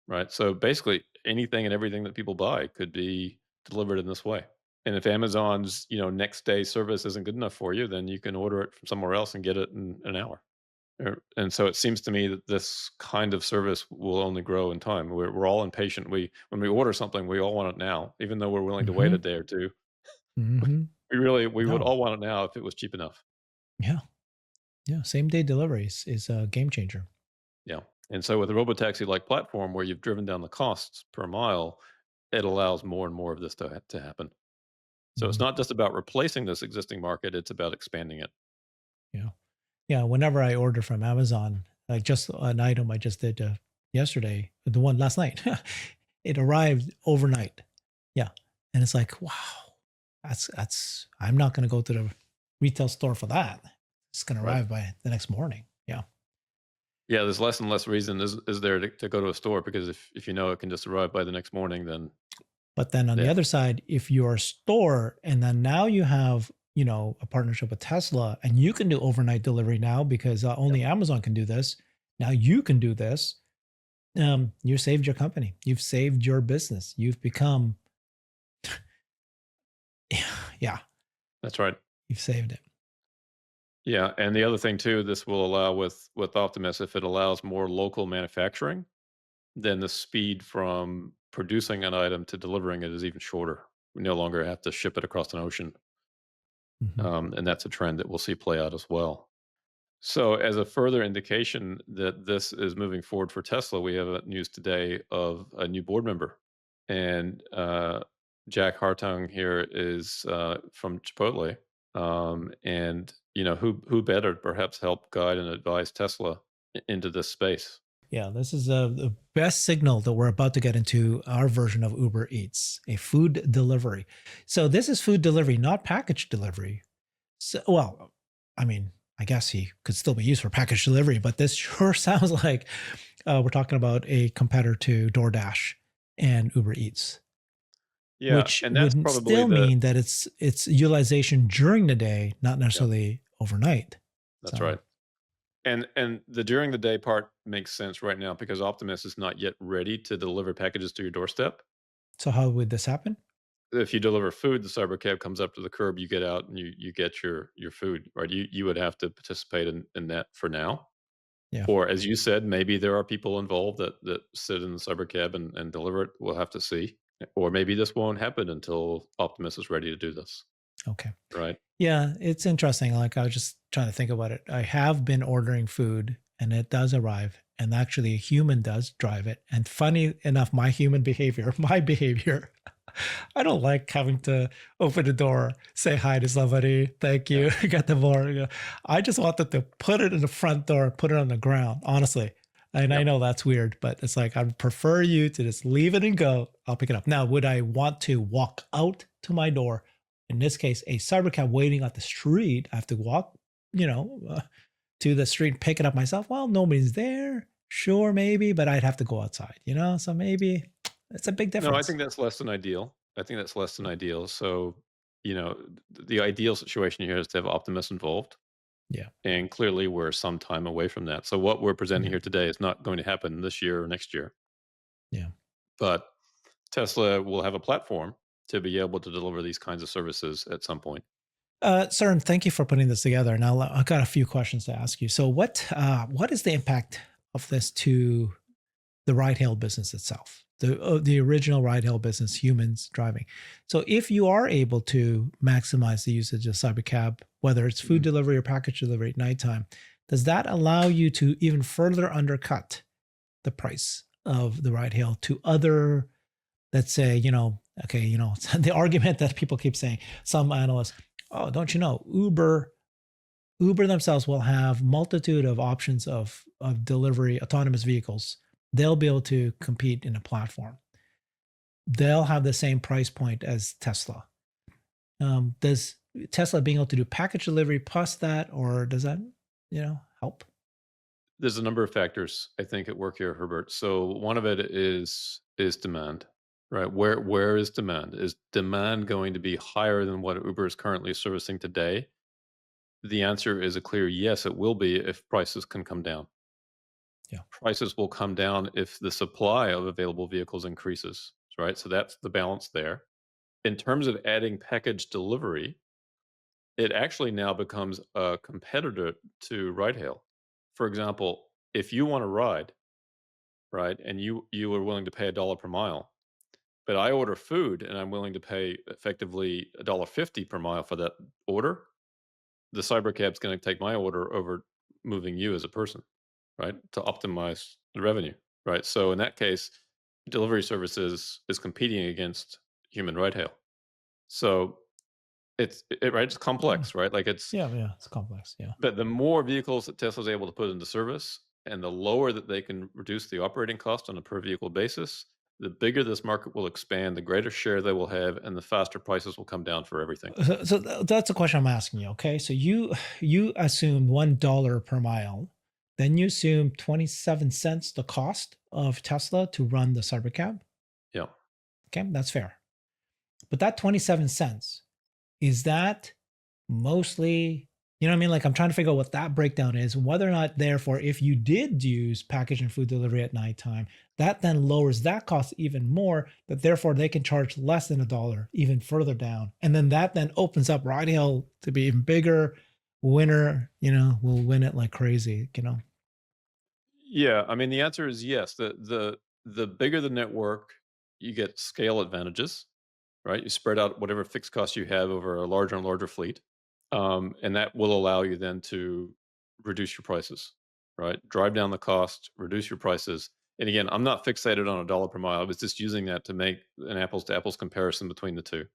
right? So basically, anything and everything that people buy could be delivered in this way. And if Amazon's next day service isn't good enough for you, then you can order it from somewhere else and get it in an hour. And so it seems to me that this kind of service will only grow in time. We're all impatient. When we order something, we all want it now, even though we're willing to wait Mm-hmm. a day or two. Mm-hmm. We would No. all want it now if it was cheap enough. Yeah. Yeah. Same day deliveries is a game changer. Yeah. And so with a robotaxi like platform where you've driven down the costs per mile, it allows more and more of this to happen. So it's Mhm. not just about replacing this existing market, it's about expanding it. Yeah. Yeah. Whenever I order from Amazon, like just an item I just did yesterday, the one last night, it arrived overnight. Yeah. And it's like, wow, I'm not going to go to the retail store for that. It's going to Right. arrive by the next morning. Yeah. Yeah, there's less and less reason is there to go to a store, because if it can just arrive by the next morning, then But then on the yeah. other side, if you're a store and then now you have a partnership with Tesla, and you can do overnight delivery now because Yep. only Amazon can do this. Now you can do this. You saved your company. You've saved your business. You've become, yeah, That's right. you've saved it. Yeah, and the other thing too, this will allow with Optimus, if it allows more local manufacturing, then the speed from producing an item to delivering it is even shorter. We no longer have to ship it across an ocean, Mhm. and that's a trend that we'll see play out as well. So, as a further indication that this is moving forward for Tesla, we have news today of a new board member, and Jack Hartung here is from Chipotle, and who better to perhaps help guide and advise Tesla into this space? Yeah, this is the best signal that we're about to get into our version of Uber Eats, a food delivery. So this is food delivery, not package delivery. So, well, I mean, I guess he could still be used for package delivery, but this sure sounds like we're talking about a competitor to DoorDash and Uber Eats, Yeah, which and that's would probably still the mean that it's utilization during the day, not yeah, necessarily overnight. that's So, right. And the during the day part makes sense right now because Optimus is not yet ready to deliver packages to your doorstep. so how would this happen? If you deliver food, the cyber cab comes up to the curb, you get out and you get your food, right? You would have to participate in that for now. Yeah. Or as you said, maybe there are people involved that sit in the cyber cab and deliver it. We'll have to see. Or maybe this won't happen until Optimus is ready to do this, Okay. right? Yeah, it's interesting. Like I was just trying to think about it. I have been ordering food and it does arrive and actually a human does drive it. And funny enough, my human behavior, my behavior, I don't like having to open the door, say hi to somebody, thank Yeah. you, get the board. I just wanted to put it in the front door, put it on the ground, honestly. And I Yep. know that's weird, but it's like I'd prefer you to just leave it and go. I'll pick it up. Now, would I want to walk out to my door? In this case, a cybercab waiting at the street. I have to walk, you know, uh, to the street, pick it up myself. Well, nobody's there. Sure, maybe, but I'd have to go outside. So maybe it's a big No, I difference. think that's less than ideal. I think that's less than ideal. So, the ideal situation here is to have Optimus involved. Yeah. And clearly, we're some time away from that. So, what we're presenting Yeah. here today is not going to happen this year or next year. Yeah. But Tesla will have a platform to be able to deliver these kinds of services at some point. Cern, thank you for putting this together. Now I've got a few questions to ask you. So, what is the impact of this to the ride hail business itself? The original ride hail business, humans driving. So, if you are able to maximize the usage of cybercab, whether it's food Mhm. delivery or package delivery at nighttime, does that allow you to even further undercut the price of the ride hail to other, let's say, okay, the argument that people keep saying, some analysts, oh, don't you know, Uber themselves will have multitude of options of delivery autonomous vehicles. They'll be able to compete in a platform. They'll have the same price point as Tesla. Does Tesla being able to do package delivery plus that, or does that, help? There's a number of factors I think at work here, Herbert. So one of it is demand, right? Where is demand? Is demand going to be higher than what Uber is currently servicing today? The answer is a clear yes, it will be if prices can come down. Yeah. Prices will come down if the supply of available vehicles increases, right? So that's the balance there. In terms of adding package delivery, it actually now becomes a competitor to ride hail. For example, if you want to ride, right, and you are willing to pay $1 per mile, but I order food and I'm willing to pay effectively $1.50 per mile for that order, the cybercab's going to take my order over moving you as a person, right, to optimize the revenue, right? So in that case, delivery services is competing against human ride hail. So right, it's Yeah. complex, right? Like it's Yeah. Yeah. It's complex. Yeah. but the more vehicles that Tesla's able to put into service and the lower that they can reduce the operating cost on a per vehicle basis, the bigger this market will expand, the greater share they will have, and the faster prices will come down for everything. That's a question I'm asking you. Okay, so you assume $1 per mile, then you assume 27 cents the cost of Tesla to run the Cybercab. Yeah. Okay, that's fair. But that 27 cents, is that mostly, you know what I mean? Like I'm trying to figure out what that breakdown is, whether or not, therefore, if you did use package and food delivery at nighttime, that then lowers that cost even more, that therefore they can charge less than a dollar even further down. And then that then opens up ride hail to be even bigger. Winner, will win it like crazy. Yeah, I mean, the answer is yes. The bigger the network, you get scale advantages, right? You spread out whatever fixed costs you have over a larger and larger fleet, and that will allow you then to reduce your prices, right? Drive down the cost, reduce your prices. And again, I'm not fixated on a dollar per mile. I was just using that to make an apples to apples comparison between the two.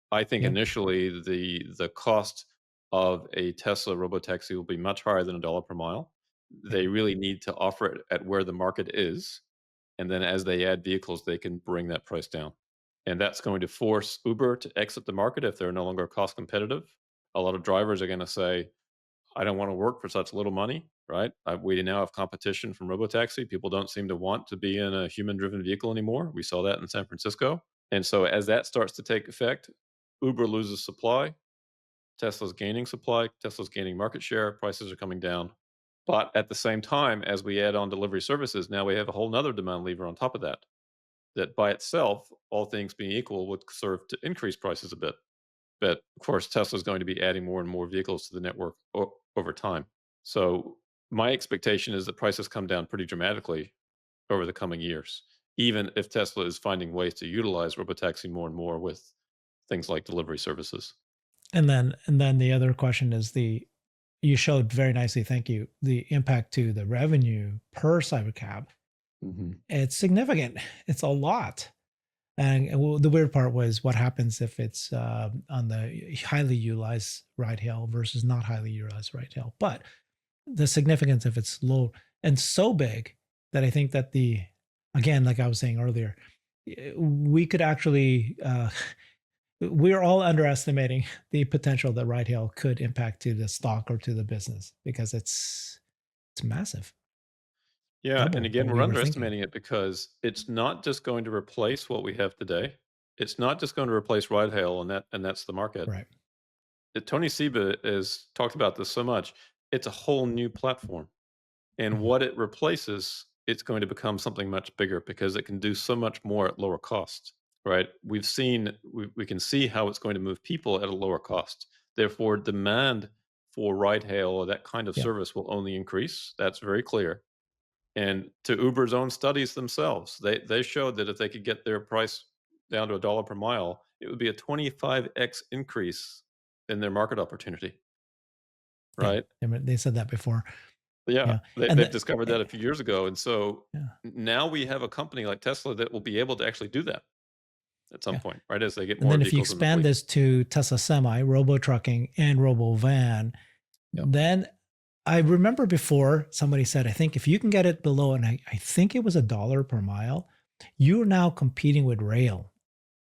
I think Yeah. initially the cost of a Tesla robotaxi will be much higher than a dollar per mile. Yeah. They really need to offer it at where the market is, and then as they add vehicles, they can bring that price down. And that's going to force Uber to exit the market if they're no longer cost competitive. A lot of drivers are going to say, I don't want to work for such little money, right? We now have competition from robotaxi. People don't seem to want to be in a human driven vehicle anymore. We saw that in San Francisco. And so as that starts to take effect, Uber loses supply, Tesla's gaining supply, Tesla's gaining market share, prices are coming down. But at the same time, as we add on delivery services, now we have a whole nother demand lever on top of that, that by itself, all things being equal, would serve to increase prices a bit. But of course, Tesla's going to be adding more and more vehicles to the network over time. So my expectation is that prices come down pretty dramatically over the coming years, even if Tesla is finding ways to utilize robotaxi more and more with things like delivery services. And then the other question is, you showed very nicely, thank you, the impact to the revenue per cybercab. Hmm. It's significant. It's a lot. And well, the weird part was what happens if it's on the highly utilized ride hail versus not highly utilized ride hail. But the significance if it's low and so big that I think that again, like I was saying earlier, we could actually, we're all underestimating the potential that ride hail could impact to the stock or to the business because it's massive, Yeah, and double again, what we're we were thinking. underestimating it because it's not just going to replace what we have today. It's not just going to replace ride hail, and that's the market. Right. Tony Seba has talked about this so much. It's a whole new platform. And Mhm. what it replaces, it's going to become something much bigger because it can do so much more at lower cost, right? We can see how it's going to move people at a lower cost. Therefore, demand for ride hail or that kind of Yeah. service will only increase. That's very clear. And to Uber's own studies themselves, they showed that if they could get their price down to a dollar per mile, it would be a 25x increase in their market opportunity, Yeah. right? They said that before. Yeah, Yeah. And they've discovered that a few years ago, and so yeah. now we have a company like Tesla that will be able to actually do that at some Yeah. point, right? As they get And more then if you vehicles in the expand fleet. this to Tesla Semi, robo trucking, and robo van, Yeah, then I remember before somebody said, I think if you can get it below, and I think it was a dollar per mile, you're now competing with rail.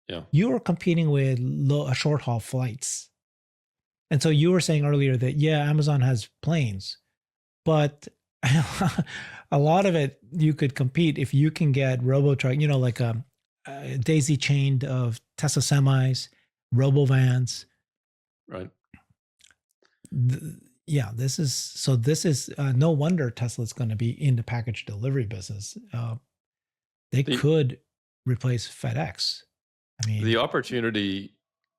yeah, You are competing with short haul flights. And so you were saying earlier that, yeah, Amazon has planes, but a lot of it you could compete if you can get robo truck, like a daisy chained of Tesla semis, robo vans. right. Yeah, this is no wonder Tesla's going to be in the package delivery business. They The could replace FedEx. I the mean, opportunity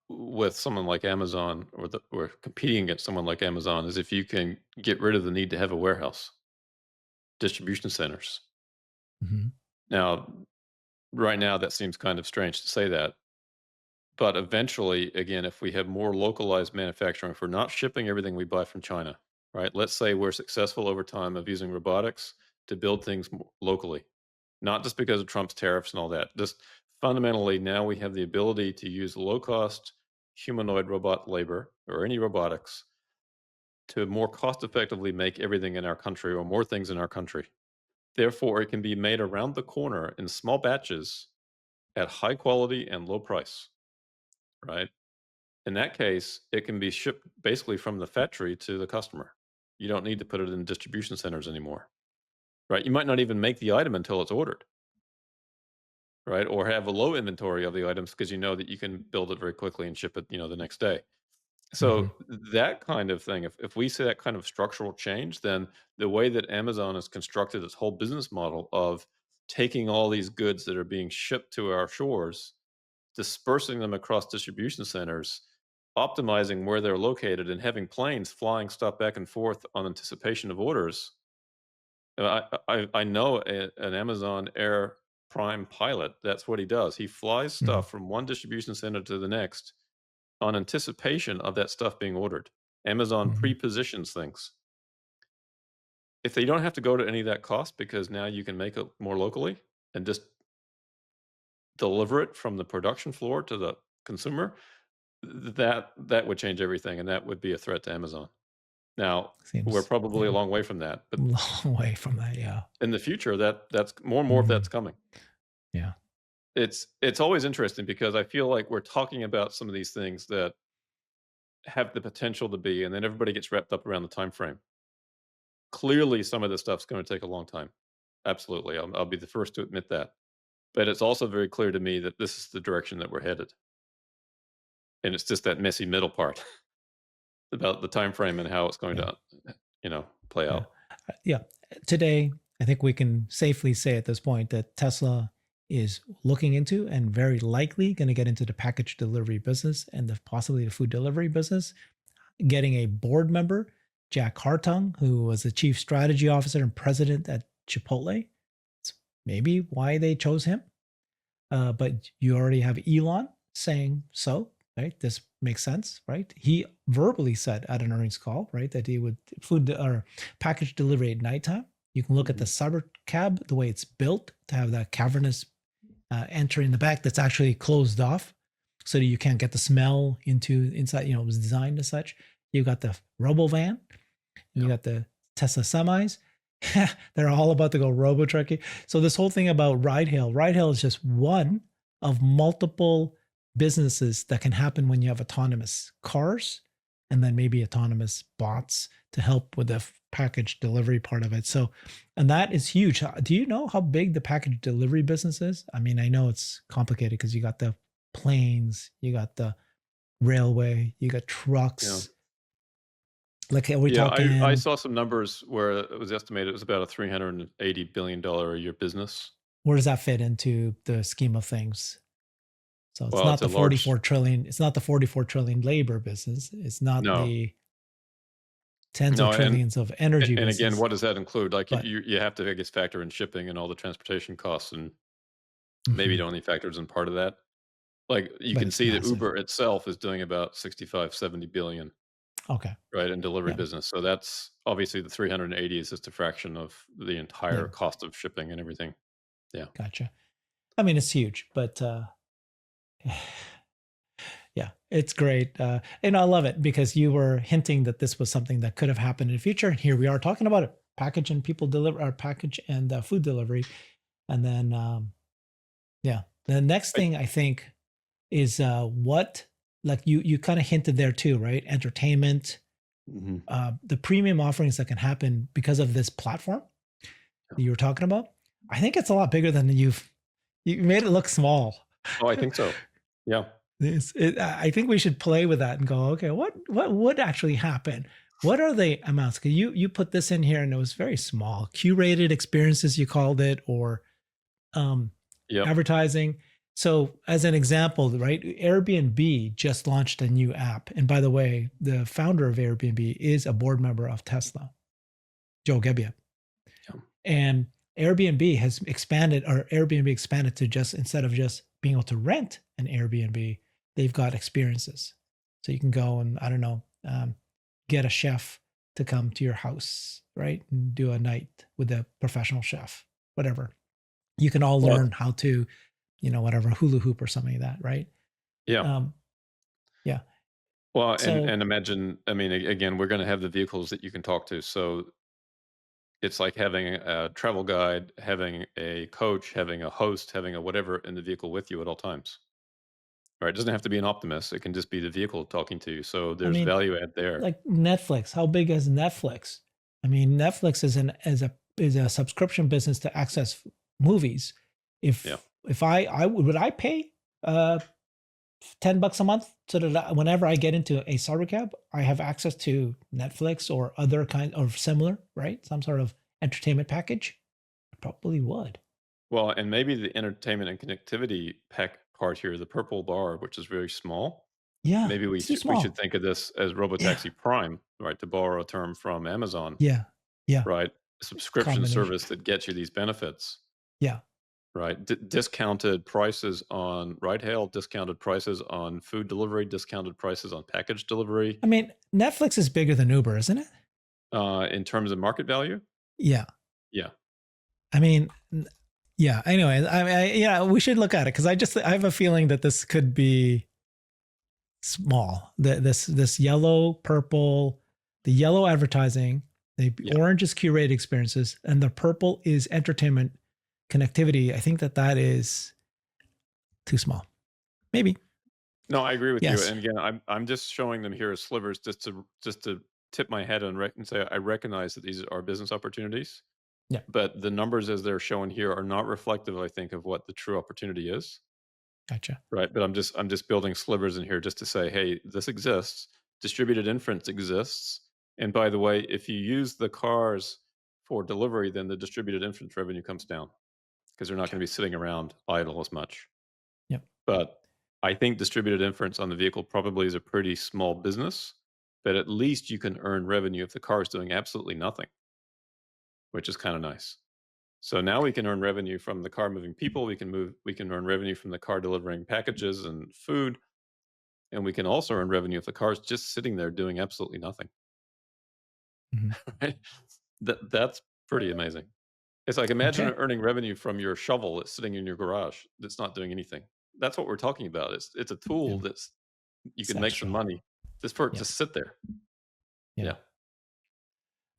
with someone like Amazon or competing against someone like Amazon is if you can get rid of the need to have a warehouse, distribution centers. mhm, Now, right now, that seems kind of strange to say that, but eventually, again, if we have more localized manufacturing, if we're not shipping everything we buy from China, right? Let's say we're successful over time of using robotics to build things locally, not just because of Trump's tariffs and all that. Just fundamentally, now we have the ability to use low cost humanoid robot labor or any robotics to more cost effectively make everything in our country or more things in our country. Therefore, it can be made around the corner in small batches at high quality and low price, right? In that case, it can be shipped basically from the factory to the customer. You don't need to put it in distribution centers anymore, right? You might not even make the item until it's ordered, right? Or have a low inventory of the items because you know that you can build it very quickly and ship it, the next day. Hmm. So that kind of thing, if we see that kind of structural change, then the way that Amazon has constructed its whole business model of taking all these goods that are being shipped to our shores, dispersing them across distribution centers, optimizing where they're located, and having planes flying stuff back and forth on anticipation of orders. I know an Amazon Air Prime pilot. That's what he does. He flies Hmm. stuff from one distribution center to the next on anticipation of that stuff being ordered. Amazon Hmm. pre-positions things. If they don't have to go to any of that cost because now you can make it more locally and just deliver it from the production floor to the consumer, that would change everything, and that would be a threat to Amazon. Now, we're Seems, probably a yeah, long way from that, but long way from that. Yeah. in the future, that's more and more of Hmm. that's coming. Yeah. It's always interesting because I feel like we're talking about some of these things that have the potential to be, and then everybody gets wrapped up around the time frame. Clearly, some of this stuff's gonna take a long time. Absolutely, I'll be the first to admit that. But it's also very clear to me that this is the direction that we're headed, and it's just that messy middle part about the time frame and how it's going Yeah. to, play Yeah. out. Yeah. Today, I think we can safely say at this point that Tesla is looking into and very likely going to get into the package delivery business and possibly the food delivery business, getting a board member, Jack Hartung, who was the chief strategy officer and president at Chipotle. It's maybe why they chose him. But you already have Elon saying so, right? This makes sense, right? He verbally said at an earnings call, right, that he would or package delivery at nighttime. You can look at the Mhm. cyber cab, the way it's built to have that cavernous entry in the back that's actually closed off so that you can't get the smell inside. It was designed as such. You got the robo van, and you Yeah. got the Tesla semis. They're all about to go robo trucking. So this whole thing about ride hail is just one of multiple businesses that can happen when you have autonomous cars and then maybe autonomous bots to help with the package delivery part of it. So, and that is huge. Do you know how big the package delivery business is? I mean, I know it's complicated because you got the planes, you got the railway, you got Yeah. trucks. Like, are we Yeah, I talking? saw some numbers where it was estimated it was about a $380 billion a year business. Where does that fit into the scheme of things? So it's Well, not it's the a large 44 trillion. It's not the 44 trillion labor business. It's not no. the tens of No, trillions of energy and again, business. what does that include? Like, But you have to, I guess, factor in shipping and all the transportation costs, and maybe it mhm, only factors in part of that. Like, you but can it's see that massive. Uber itself is doing about 65, 70 billion, Okay. right, in delivery Yeah. business. So that's obviously the 380 is just a fraction of the Yeah. entire cost of shipping and everything. Yeah. Gotcha. I mean, it's huge, but yeah, it's great. And I love it because you were hinting that this was something that could have happened in the future. And here we are talking about it. Package and people deliver our package and food delivery. And then, yeah, the next I thing I think is what, like you kind of hinted there too, right? Entertainment, mhm. the premium offerings that can happen because of this platform Yeah. that you were talking about. I think it's a lot bigger than you made it look small. Oh, I think so. Yeah. I think we should play with that and go, okay, what would actually happen? What are the amounts? Because you put this in here and it was very small, curated experiences you called it, or um, Yep. advertising. So, as an example, right, Airbnb just launched a new app. And by the way, the founder of Airbnb is a board member of Tesla, Joe Gebbia. Yeah. And Airbnb has expanded, or Airbnb expanded to just instead of just being able to rent an Airbnb, they've got experiences. So you can go and, I don't know, get a chef to come to your house, right? And do a night with a professional chef, whatever. You can all Well, learn how to, whatever, hula hoop or something like that, right? yeah. Um, yeah. Well, So, and imagine, I mean, again, we're gonna have the vehicles that you can talk to. So it's like having a travel guide, having a coach, having a host, having a whatever in the vehicle with you at all times. Right? It doesn't have to be an optimist. It can just be the vehicle talking to you. So I there's mean, value add there. like Netflix, how big is Netflix? I mean, Netflix is a subscription business to access movies. Yeah. If I would I pay uh $10 a month so that whenever I get into a cyber cab, I have access to Netflix or other kind of similar, right? Some sort of entertainment package. I probably would. Well, and maybe the entertainment and connectivity pack part here, the purple bar, which is very small. Yeah, Maybe it's too we should small. think of this as Yeah, robotaxi prime, right? To borrow a term from Amazon, yeah, yeah. right? A subscription Combination. service that gets you these benefits, Yeah. right? Discounted prices on ride hail, discounted prices on food delivery, discounted prices on package delivery. I mean, Netflix is bigger than Uber, isn't it? In terms of market value, Yeah. yeah. I mean, yeah. Anyway, yeah, we should look at it because I have a feeling that this could be small. This yellow, purple, the yellow advertising, the Yeah. orange is curated experiences, and the purple is entertainment connectivity. I think that is too small. Maybe. No, I agree with you. Yes. And again, I'm just showing them here as slivers just to tip my head and say I recognize that these are business opportunities, Yeah. but the numbers as they're shown here are not reflective, I think, of what the true opportunity is. Gotcha. Right. But I'm just building slivers in here just to say, hey, this exists. Distributed inference exists. And by the way, if you use the cars for delivery, then the distributed inference revenue comes down because they're not Okay. going to be sitting around idle as much. Yep. But I think distributed inference on the vehicle probably is a pretty small business, but at least you can earn revenue if the car is doing absolutely nothing, which is kind of nice. So now we can earn revenue from the car moving people. We can earn revenue from the car delivering packages and food. And we can also earn revenue if the car is just sitting there doing absolutely nothing. Mhm. Right? That's pretty amazing. It's like imagine Okay. earning revenue from your shovel that's sitting in your garage that's not doing anything. That's what we're talking about. It's a Yeah. tool that's you It's can make some extra. money just for it to Yep. sit there. Yeah. Yeah.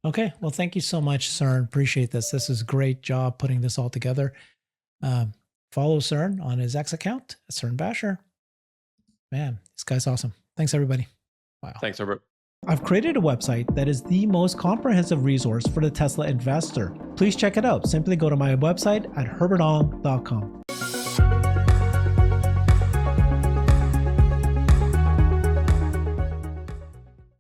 Okay. Well, thank you so much, Cern. Appreciate this. This is a great job putting this all together. Um, Follow Cern on his X account, Cern Basher. Man, this guy's awesome. Thanks, everybody. Wow. Thanks, Herbert. I've created a website that is the most comprehensive resource for the Tesla investor. Please check it out. Simply go to my website at herbertong.com.